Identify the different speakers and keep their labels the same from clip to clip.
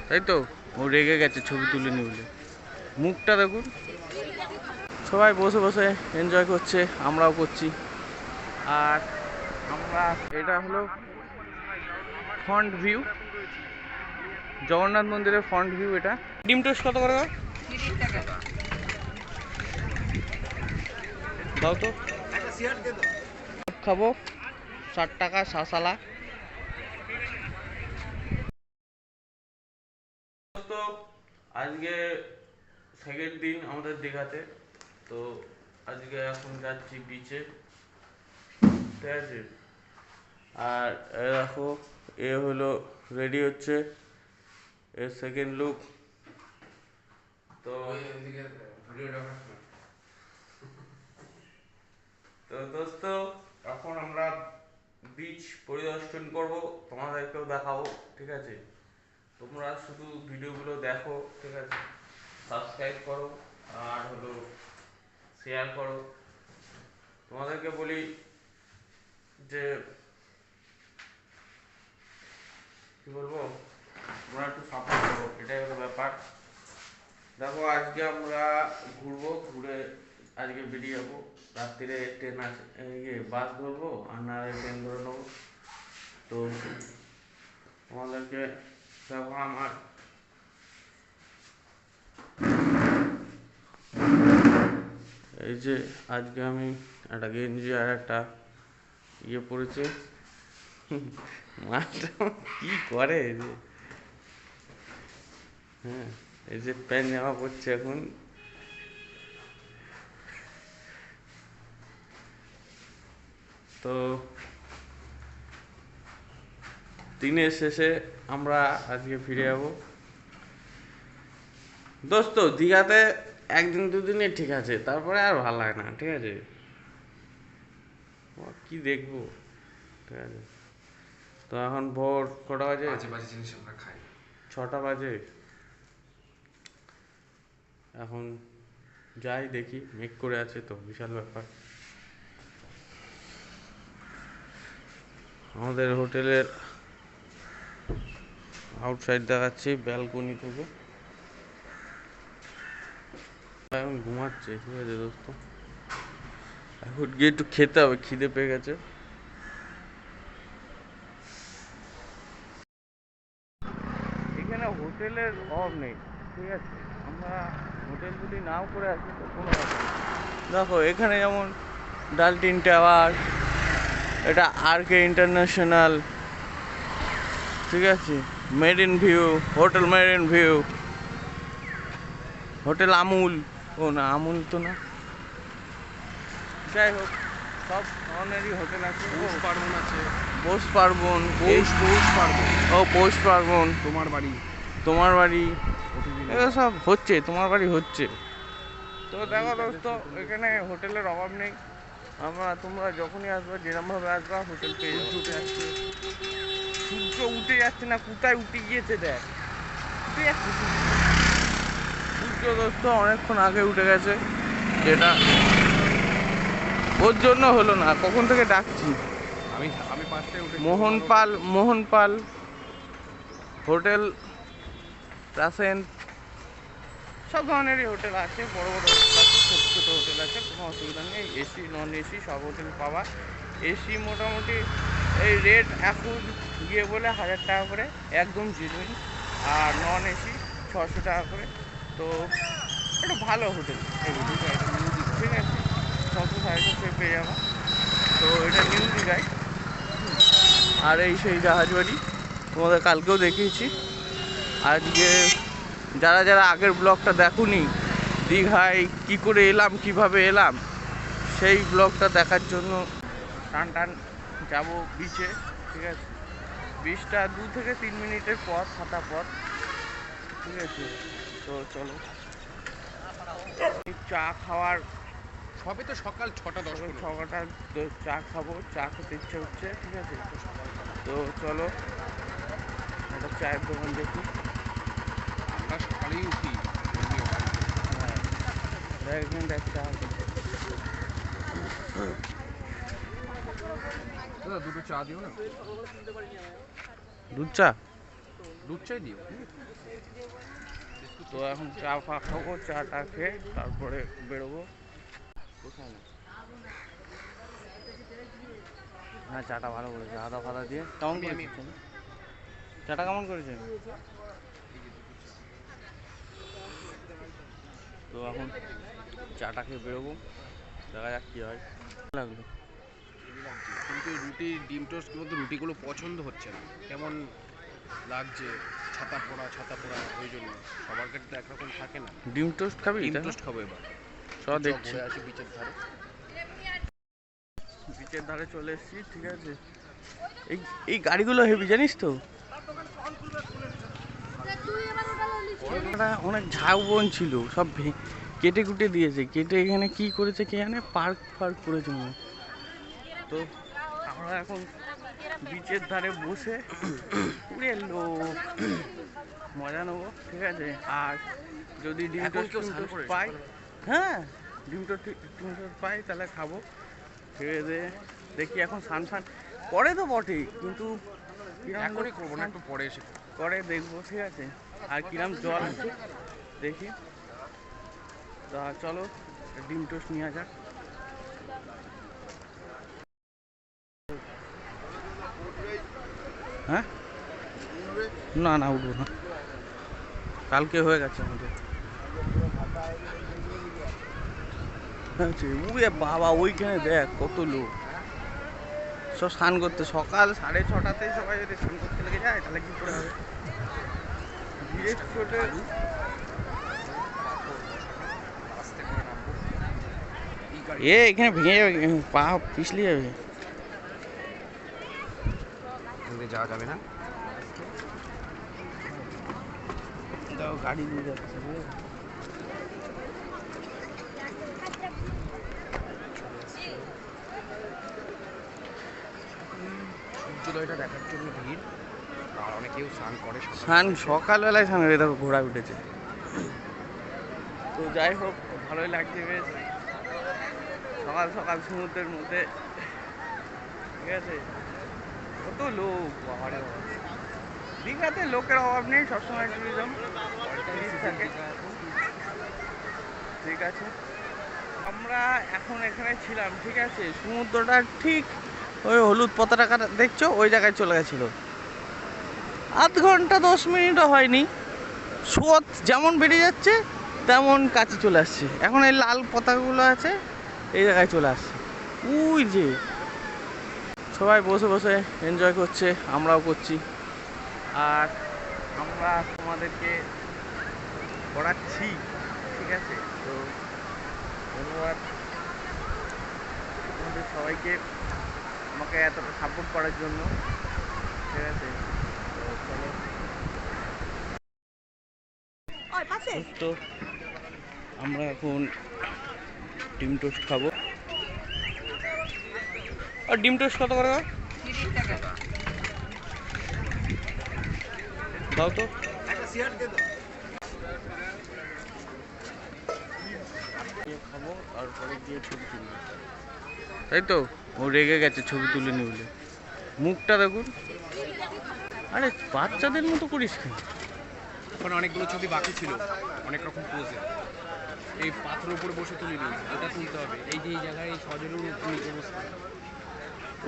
Speaker 1: তাই তো, ও রেগে গেছে ছবি তুলে নি বলে। মুখটা দেখুন। সবাই বসে বসে এনজয় করছে, আমরাও করছি। আর আমরা, এটা হলো ফ্রন্ট ভিউ, জগন্নাথ মন্দিরের ফ্রন্ট ভিউ। এটা ডিম টোস্ট কত করে দাও তো? খাবো 60 টাকা শাসালা। তো আজকে সেকেন্ড দিন আমাদের দীঘাতে। তো আজকে এখন যাচ্ছি বিচে, ঠিক আছে। আর দেখো, এ হলো রেডি হচ্ছে, এর সেকেন্ড লুক। তো তো দোস্ত, এখন আমরা বিচ পরিদর্শন করব, তোমাদেরকেও দেখাবো, ঠিক আছে। তোমরা শুধু ভিডিওগুলো দেখো, ঠিক আছে। সাবস্ক্রাইব করো আর হলো শেয়ার করো। তোমাদেরকে বলি যে কি বলবো, তোমরা একটু সাপোর্ট করো, এটাই হলো ব্যাপার। দেখো, আজকে আমরা ঘুরবো, ঘুরে আজকে বেরিয়ে যাবো। রাত্রিরে ট্রেন আছে, বাস ধরবো, আর না ট্রেন ধরে নেবো। তো তোমাদেরকে দেখো, আমার এই যে আজকে আমি একটা গেঞ্জি আর একটা ইয়ে পরেছি। মাছটা কি করে এই যে, হ্যাঁ, এই যে প্যান্ট জামা পরছে এখন। তো দিনের শেষে আমরা আজকে ফিরে যাব দোস্ত। দীঘাতে একদিন দুদিনে ঠিক আছে, তারপরে আর ভালো লাগে না, ঠিক আছে। কি দেখবো, ঠিক আছে। তো এখন ভোর কটা বাজে?
Speaker 2: জিনিস আমরা খাই।
Speaker 1: 6টা বাজে। এখন যাই, দেখি, মেক করে আছে তো, বিশাল ব্যাপার। আমাদের হোটেলের আউটসাইড দেখাচ্ছি ব্যালকনি থেকে। এখন ঘুমাচ্ছে, ঠিক আছে দোস্ত। এখন গিয়ে একটু খেতে হবে, খিদে পেয়ে গেছে। এখানে হোটেলের অভাব নেই, ঠিক আছে। আমরা হোটেল যদি নাও করে আসি তো কোনো ব্যাপার নেই। দেখো, এখানে যেমন ডালটিন টাওয়ার, এটা RK ইন্টারন্যাশনাল, ঠিক আছে। Marine view, hotel marine view, hotel Amul, ও না আমুল তো না, যাই হোক, সব ধরনেরই হোটেল আছে।
Speaker 2: পৌষ পার্বণ আছে,
Speaker 1: পৌষ পার্বণ,
Speaker 2: পৌষ পার্বণ,
Speaker 1: ও পৌষ পার্বণ,
Speaker 2: তোমার বাড়ি,
Speaker 1: তোমার বাড়ি, এগুলো সব হচ্ছে, তোমার বাড়ি হচ্ছে। তো দেখো দোস্ত, এখানে হোটেলের অভাব নেই। তোমরা যখনই আসবে, যেরকমভাবে আসবা, হোটেল পেয়ে যাবে।
Speaker 2: উঠে আসছে,
Speaker 1: সূর্য উঠে যাচ্ছে না, কোথায় উঠে গিয়েছে দেখ, উঠে যাচ্ছে সূর্য দোস্ত, অনেকক্ষণ আগে উঠে গেছে, যেটা ওর জন্য হলো না। কখন থেকে ডাকছি।
Speaker 2: আমি আমি 5টায় উঠে
Speaker 1: মোহনপাল হোটেল, রাসেন, সব ধরনেরই হোটেল আছে, বড় বড় হোটেল আছে, ছোট ছোট হোটেল আছে, কোনো অসুবিধা নেই। এসি নন এসি সব হোটেল পাওয়া। এসি মোটামুটি এই রেট এখন গিয়ে বলে 1000 টাকা করে, একদম জেনুইন। আর নন এসি 600 টাকা করে। তো এটা ভালো হোটেল, ঠিক আছে। 600-650 পেয়ে যাবো। তো এটা নিউ দীঘায়। আর এই সেই জাহাজবাড়ি, তোমাদের কালকেও দেখিয়েছি। আজকে যারা যারা আগের ব্লগটা দেখোনি, দীঘায় কী করে এলাম, কিভাবে এলাম, সেই ব্লগটা দেখার জন্য টান টান যাবো বিচে, ঠিক আছে। বিচটা 2 থেকে 3 মিনিটের পথ, হাঁটা পথ, ঠিক আছে। তো চলো, চা খাওয়ার,
Speaker 2: সবে তো সকাল 6টা 10
Speaker 1: ছটা চা খাবো, চা খেতে ইচ্ছে হচ্ছে, ঠিক আছে। তো চলো একটা চায়ের দোকান দেখি।
Speaker 2: আমরা সকালেই উঠি।
Speaker 1: হ্যাঁ, দেখ চা,
Speaker 2: দাদা দুটো চা দিও না।
Speaker 1: দুধ চা।
Speaker 2: দুধ চাই দিও।
Speaker 1: তো এখন চা ফা খাবো, চাটা খেয়ে তারপরে বেরোবো। কোথায় না, হ্যাঁ চাটা ভালো করেছে, আদা ফাদা দিয়ে। কেমন করেছেন চাটা, কেমন করেছেন? তো এখন চাটা খেয়ে বেরোবো, দেখা যাক কী হয়। লাগলো
Speaker 2: কিন্তু রুটি ডিম টোস্ট কিন্তু রুটিগুলো পছন্দ হচ্ছে না, কেমন লাগছে ছাতা পড়া, ওই জন্য সবার কাছে তো একরকম থাকে না।
Speaker 1: ডিম টোস্ট খাবি?
Speaker 2: ডিম টোস্ট খাবো এবার।
Speaker 1: সব দেখছি,
Speaker 2: ঘুরে আসি বিচের ধারে।
Speaker 1: বিচের ধারে চলে এসেছি, ঠিক আছে। এই এই গাড়িগুলো হেভি, জানিস তো? অনেক ঝাউবন ছিল, সব কেটে কুটে দিয়েছে, কেটে এখানে কি করেছে কে জানে, পার্ক ফার্ক করেছে মনে হয়। তো আমরা এখন বিচের ধারে বসে পুরে লোক মজা নেবো, ঠিক আছে। আর যদি ডিম টোস্ট পাই, হ্যাঁ ডিম টোস্ট পাই তাহলে খাবো। খেয়ে দিয়ে দেখি, এখন স্নান করে তো বটেই, কিন্তু
Speaker 2: এখনই করবো না, একটু পরে এসে
Speaker 1: করে দেখবো, ঠিক আছে। আর কিরম জল আছে দেখি। তা চলো ডিম টোস্ট নিয়ে যাক। হ্যাঁ না না, উঠবো না, কালকে হয়ে গেছে আমাদের। উড়ে বাবা, ওইখানে দেখ কত লোক সব স্নান করতে, সকাল 6:30তেই সবাই যদি স্নান করতে লেগে যায় তাহলে কি করে হবে? এখানে ভেঙে যাবে, পা পিছলে যাবে,
Speaker 2: যাওয়া যাবে না।
Speaker 1: দাও গাড়ি দিয়ে যাচ্ছে।
Speaker 2: সূর্যোদয়টা দেখার জন্য ভিড়, আর অনেকেও স্নান করে।
Speaker 1: স্নান সকালবেলায় স্নান করে, দেখো ঘোড়া উঠেছে। তো যাই হোক, ভালোই লাগছে বেশ, সকাল সকাল সমুদ্রের মধ্যে, ঠিক আছে। কত লোক, বাবারে বাবা। দীঘাতে লোকের অভাব নেই, সবসময় ট্যুরিজম থাকে, ঠিক আছে। আমরা এখন এখানে ছিলাম, ঠিক আছে। সমুদ্রটা ঠিক ওই হলুদ পতাকা দেখছো, ওই জায়গায় চলে গেছিলো। আধ ঘন্টা 10 মিনিটও হয়নি, স্রোত যেমন বেড়ে যাচ্ছে তেমন কাছে চলে আসছে। এখন এই লাল পতাকাগুলো আছে, এই জায়গায় চলে আসছে। ওই যে সবাই বসে বসে এনজয় করছে, আমরাও করছি। আর আমরা তোমাদেরকে করাচ্ছি, ঠিক আছে। তো ধন্যবাদ তোমাদের সবাইকে আমাকে এতটা সাপোর্ট করার জন্য, ঠিক আছে। তো আমরা এখন ডিম টোস্ট খাবো। আর ডিম টোস্ট কত করে দাও তো? খাবো, তারপরে গিয়ে ছবি তুলবো, তাই তো। ও রেগে গেছে ছবি তুলে নি বলে, মুখটা দেখুন। আরে বাচ্চাদের মতো করিস কেন?
Speaker 2: ওখানে অনেকগুলো ছবি বাকি ছিল, অনেক রকম পোজে। এই পাথরের উপরে বসে তুলে নিয়েছি, এটা তুলতে হবে। এই যে এই জায়গায় এই সজলের নিচে বসে,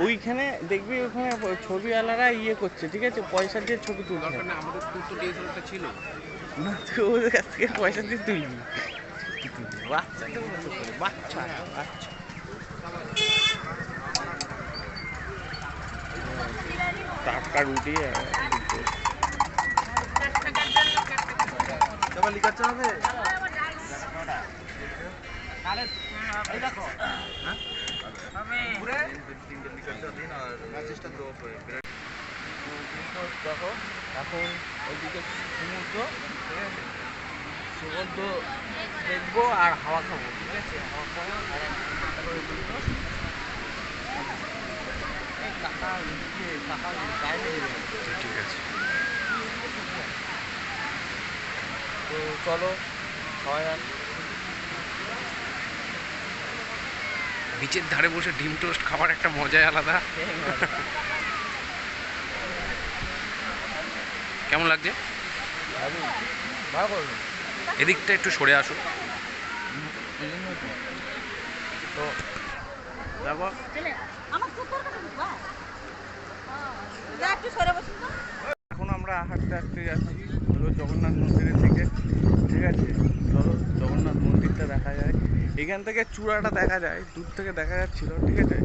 Speaker 1: ওইখানে দেখবি, ওখানে ছবিওয়ালারা ইয়ে করছে, ঠিক আছে, পয়সা দিয়ে ছবি তুলছে।
Speaker 2: দরকার নেই, আমাদের তো ডিএসএলআরটা ছিল
Speaker 1: না, তুই ওদের কাছ থেকে পয়সা দিয়ে তুলবি। বাচ্চাদের মতো করে, বাচ্চা বাচ্চা। টাটকা রুটি লিখাচ্ছে হবে। দেখো এখন ওইদিকে সমুদ্র, ঠিক আছে। সমুদ্র দেখবো আর হাওয়া খাবো, ঠিক আছে। হাওয়া খাবো আর
Speaker 2: ঠিক আছে।
Speaker 1: তো চলো খাওয়া যাক।
Speaker 2: বিচের ধারে বসে ডিম টোস্ট খাবার একটা মজাই আলাদা। কেমন লাগছে?
Speaker 1: ভালো করবেন
Speaker 2: এদিকটা একটু সরে আসো।
Speaker 1: এই জন্য তো তারপর এখন আমরা হাঁটতে হাঁটতে যাচ্ছি হলো জগন্নাথ মন্দিরের দিকে। ঠিক আছে, চলো জগন্নাথ মন্দিরটা দেখা যায়, এখান থেকে চূড়াটা দেখা যায়, দূর থেকে দেখা যাচ্ছিল। ঠিক আছে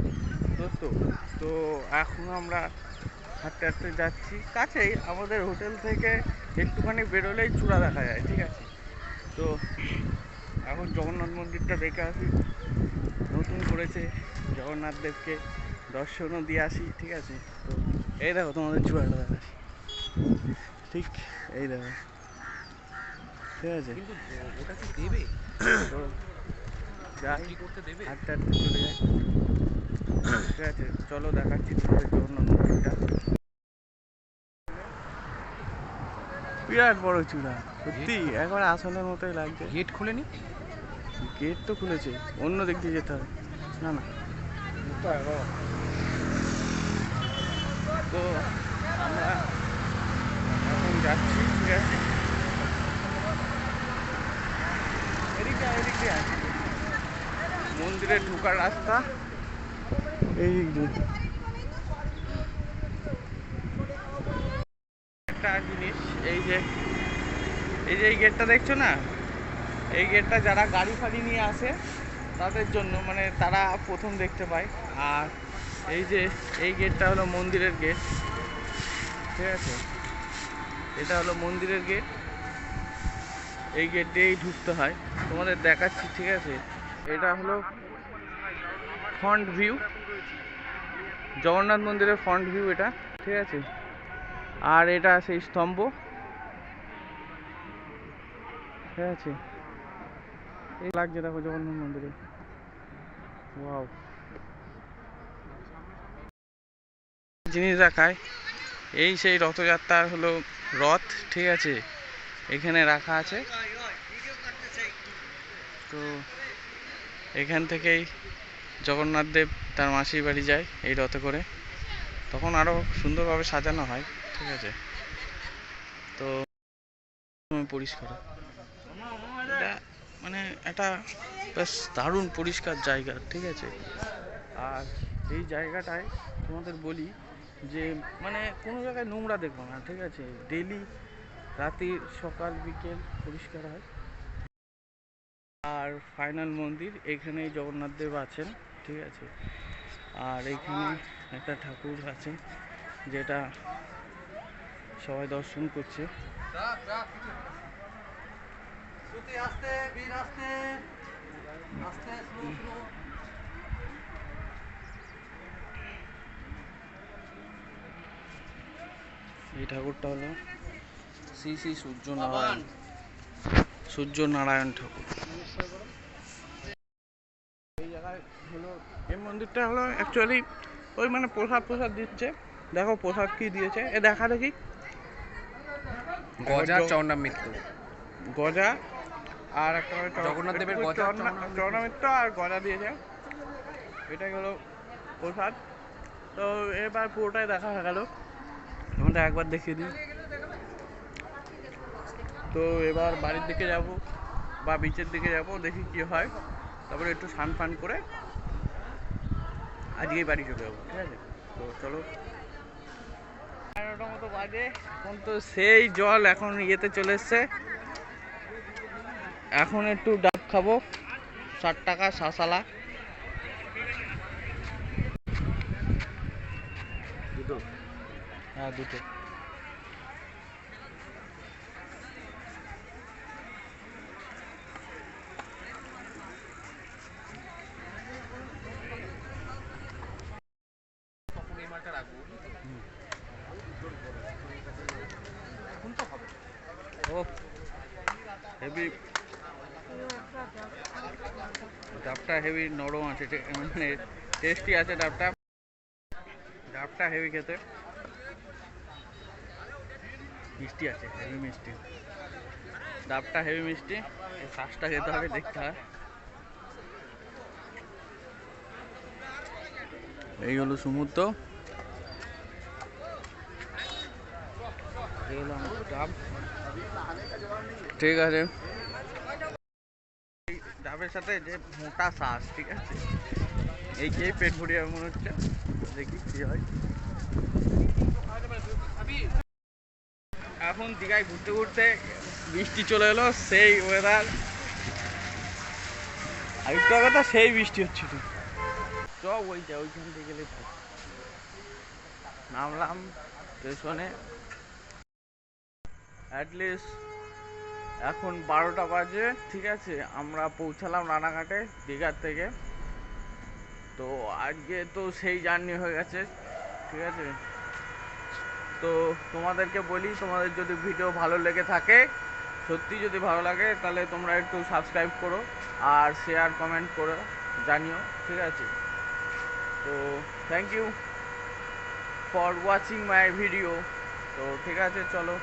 Speaker 1: দোস্ত, তো এখন আমরা হাঁটতে হাঁটতে যাচ্ছি, কাছেই আমাদের হোটেল থেকে একটুখানি বেরোলেই চূড়া দেখা যায়। ঠিক আছে, তো এখন জগন্নাথ মন্দিরটা দেখে আসি, নতুন করেছে, জগন্নাথ দেবকে দর্শনও দিয়ে আসি। ঠিক আছে, তো এই দেখো তোমাদের চূড়াটা দেখাচ্ছি, ঠিক এই দেখো। ঠিক আছে,
Speaker 2: কিন্তু ওটা কি দেবে?
Speaker 1: তো যাই,
Speaker 2: কি করতে দেবে?
Speaker 1: হাঁটতে হাঁটতে চলে যাই। ঠিক আছে, চলো দেখাচ্ছি তোমাদের জগন্নাথ মন্দিরটা। বিরাট বড় চূড়া, সত্যি একবার আসনের মতোই লাগছে।
Speaker 2: গেট খুলেনি?
Speaker 1: গেট তো খুলেছে, অন্য দিক দিয়ে যেতে হবে। না না, তো আমরা এখন যাচ্ছি। ঠিক আছে, এদিকে এদিক দিয়ে আসছি, মন্দিরে ঢোকার রাস্তা এই দিক দিয়ে। একটা জিনিস, এই যে এই গেটটা দেখছো না, এই গেটটা যারা গাড়ি ফাড়ি নিয়ে আসে তাদের জন্য, মানে তারা প্রথম দেখতে পায়। আর এই গেটটা হলো মন্দিরের গেট। ঠিক আছে, এটা হলো মন্দিরের গেট, এই গেট দিয়েই ঢুকতে হয়, তোমাদের দেখাচ্ছি। ঠিক আছে, এটা হলো ফ্রন্ট ভিউ, জগন্নাথ মন্দিরের ফ্রন্ট ভিউ এটা। ঠিক আছে, আর এটা সেই স্তম্ভ। ঠিক আছে, এই লাগছে দেখো জগন্নাথ মন্দিরে, ওয়াও। জিনিস দেখায়, এই সেই রথযাত্রার হলো রথ। ঠিক আছে, এখানে রাখা আছে, তো এখান থেকেই জগন্নাথ দেব তার মাসির বাড়ি যায় এই রথে করে, তখন আরও সুন্দরভাবে সাজানো হয়। ঠিক আছে, তো পরিষ্কার, এটা মানে একটা বেশ দারুণ পরিষ্কার জায়গা। ঠিক আছে, আর এই জায়গাটায় তোমাদের বলি যে মানে কোনো জায়গায় নোংরা দেখবো না। ঠিক আছে, ডেলি রাতে সকাল বিকেল পরিষ্কার হয়। আর ফাইনাল মন্দির, এখানেই জগন্নাথ দেব আছেন। ঠিক আছে, আর এখানে একটা ঠাকুর আছে যেটা সবাই দর্শন করছে। এই ঠাকুরটা হলো শ্রী শ্রী সূর্যনারায়ণ ঠাকুর। এই জায়গায় হলো এই মন্দিরটা হলো অ্যাকচুয়ালি ওই মানে প্রসাদ দিচ্ছে। দেখো প্রসাদ কি দিয়েছে, এ দেখা দেখি।
Speaker 2: গজা চরণামৃত,
Speaker 1: গজা আর একটা
Speaker 2: জগন্নাথ দেবের গজা
Speaker 1: চরণামৃত আর গজা দিয়েছে, এটাই হলো প্রসাদ। তো এবার পুরোটাই দেখা হয়ে গেল, আমরা একবার দেখিয়ে দিই। তো এবার বাড়ির দিকে যাব বা বিচের দিকে যাব, দেখি কি হয়, তারপরে একটু স্নান ফান করে আজকেই বাড়ি চলে যাবো। ঠিক আছে, তো চলো। 11টার মতো বাজে, এখন তো সেই জল এখন ইয়েতে চলে এসছে। এখন একটু ডাব খাবো, 60 টাকা শাঁসালা। দুটো? হ্যাঁ দুটো। ও হেভি, ডাবটা হেভি নরম আছে, মানে টেস্টি আছে ডাবটা। ডাবটা হেভি খেতে, মিষ্টি আছে, হেভি মিষ্টি। ডাবটা হেভি মিষ্টি, এই শ্বাসটা খেতে হবে, দেখতে হয়। এই হলো সমুদ্র,
Speaker 3: এই হলো আমার ডাব।
Speaker 1: ঠিক আছে, ডাবের সাথে যে মোটা শ্বাস, ঠিক আছে, এই খেয়েই পেট ভরিয়ে মনে হচ্ছে। দেখি কি হয়। এখন দীঘায় ঘুরতে ঘুরতে বৃষ্টি চলে এলো, সেই ওয়েদার। আরেকটা কথা, সেই বৃষ্টি হচ্ছিল। চ ওইখান থেকে গেলে নামলাম স্টেশনে। অ্যাটলিস্ট এখন 12টা বাজে, ঠিক আছে। আমরা পৌঁছালাম রানাঘাটে দীঘার থেকে। তো আজকে তো সেই জার্নি হয়ে গেছে, ঠিক আছে। তো তোমাদেরকে বলি, তোমাদের যদি ভিডিও ভালো লেগে থাকে, সত্যি যদি ভালো লাগে, তাহলে তোমরা একটু সাবস্ক্রাইব করো আর শেয়ার কমেন্ট করো, জানিও, ঠিক আছে। তো thank you for watching my video. তো ঠিক আছে, চলো।